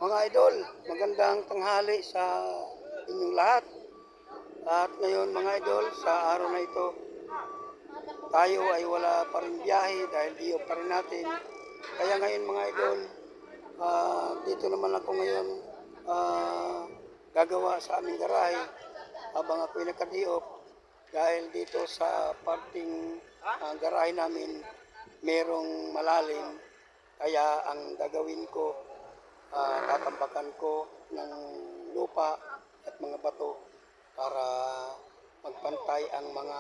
Mga idol, magandang tanghali sa inyong lahat. At ngayon mga idol, sa araw na ito, tayo ay wala pa rin biyahe dahil diyo pa rin natin. Kaya ngayon mga idol, dito naman ako ngayon gagawa sa aming garahe habang ako'y nakadiop. Dahil dito sa parting garahe namin, merong malalim. Kaya ang gagawin ko, tatambakan ko ng lupa at mga bato para magpantay ang mga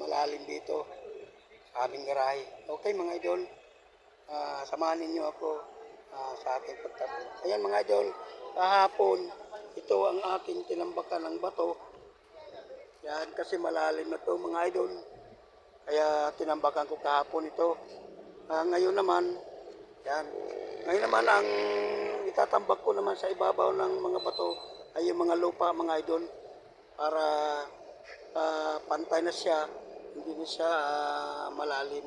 malalim dito sa aming garahe. Okay mga idol, samahan ninyo ako sa aking pagtatapos. Ayan mga idol, kahapon ito ang aking tinambakan ng bato. Yan kasi malalim na to mga idol. Kaya tinambakan ko kahapon ito. Ngayon naman, yan. Ngayon naman ang itatambak ko naman sa ibabaw ng mga bato ay yung mga lupa mga idol para pantay na siya, hindi na siya malalim.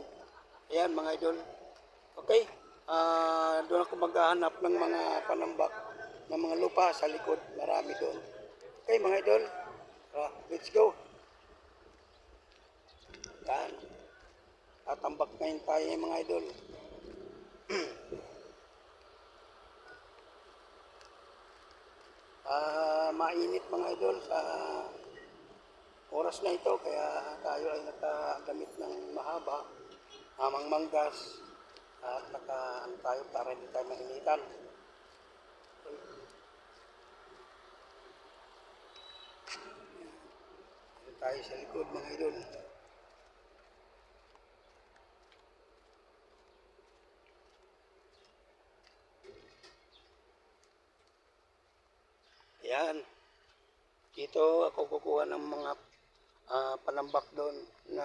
Ayan mga idol. Okay, doon ako maghahanap ng mga panambak ng mga lupa sa likod. Marami doon. Okay mga idol, let's go. Yan. Tatambak ngayon tayo mga idol. Mainit mga idol sa oras na ito kaya tayo ay nakagamit ng mahaba, manggas at naka tayo para hindi tayo mainitan. Okay. Tayo sa likod mga idol. Yan. Dito ako kukuha ng mga panambak doon na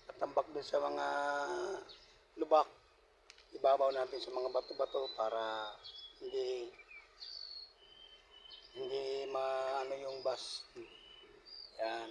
patambak doon sa mga lubak. Ibabaw natin sa mga bato-bato para hindi maano yung bus. Yan.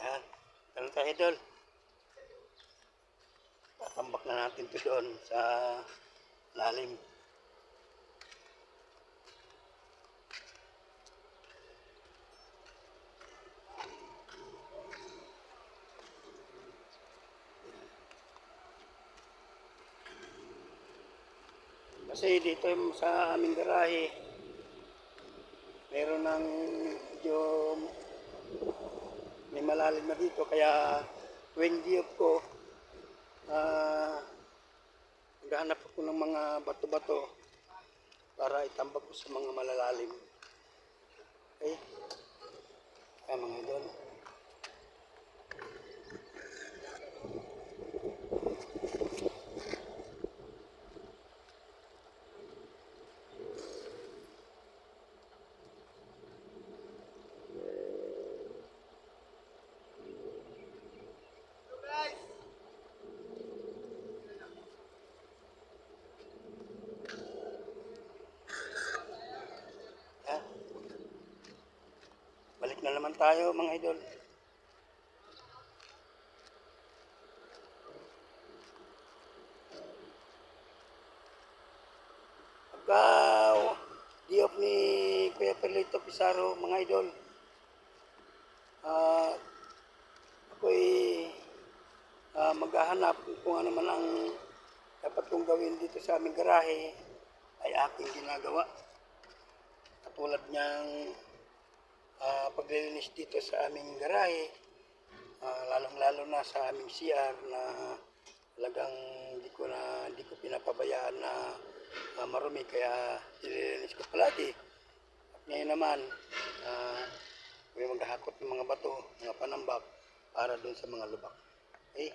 Yan. Ganun tayo idol. Tatambak na natin ito doon sa lalim. Kasi dito sa aming garahe, meron ng medyo may malalim na dito. Kaya when diop ko, naghahanap ako ng mga bato-bato para itambak ko sa mga malalalim. Okay? Kaya mga idol. Balik na naman tayo mga idol. Pagka diop ni Kuya Perlito Pizarro mga idol, ako'y maghahanap kung ano man ang dapat kong gawin dito sa aming garahe ay aking ginagawa. katulad niyang paglilinis dito sa aming garahe, lalong-lalo na sa aming CR na talagang hindi ko pinapabayaan na marumi, kaya nililinis ko palagi. At ngayon naman, may maghahakot ng mga bato, mga panambak para doon sa mga lubak. Okay?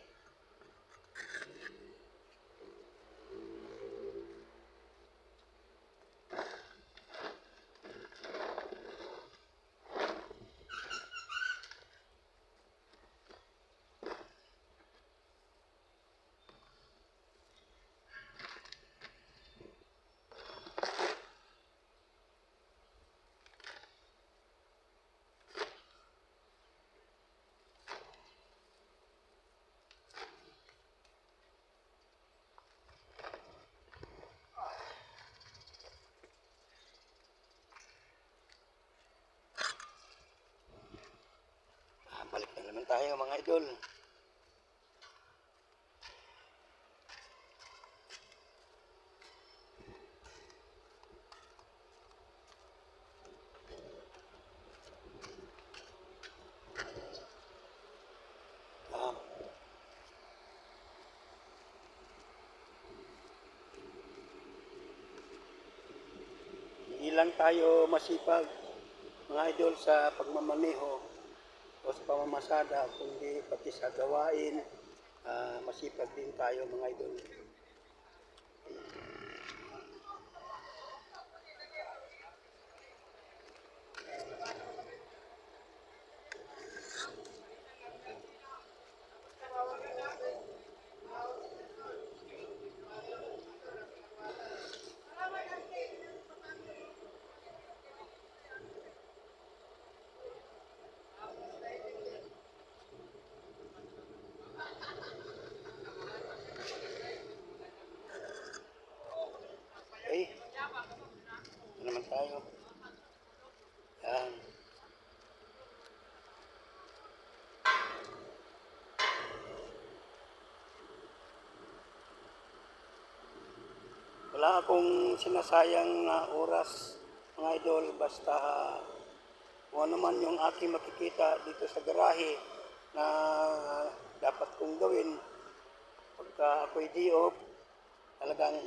Balik na naman tayo mga idol. Hindi lang tayo masipag mga idol sa pagmamaneho o sa pamamasada, kundi pati sa gawain, masipag din tayo mga idol. Okay, ito naman tayo. Yan. Wala akong sinasayang na oras mga idol, basta kung ano man yung aking makikita dito sa garahe na dapat kong gawin pagka ako'y di-off, talagang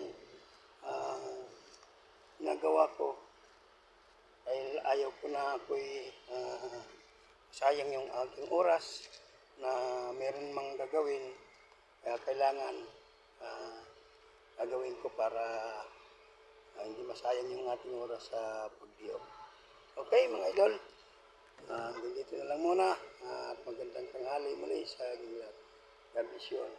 ginagawa ko dahil ayaw ko na ako'y sayang yung aking oras na meron mang gagawin, kaya kailangan gagawin ko para hindi masayang yung ating oras sa pag-di-off. Okay mga idol, dito na lang muna at magandang tanghali muli sa aking lahat. God bless you all.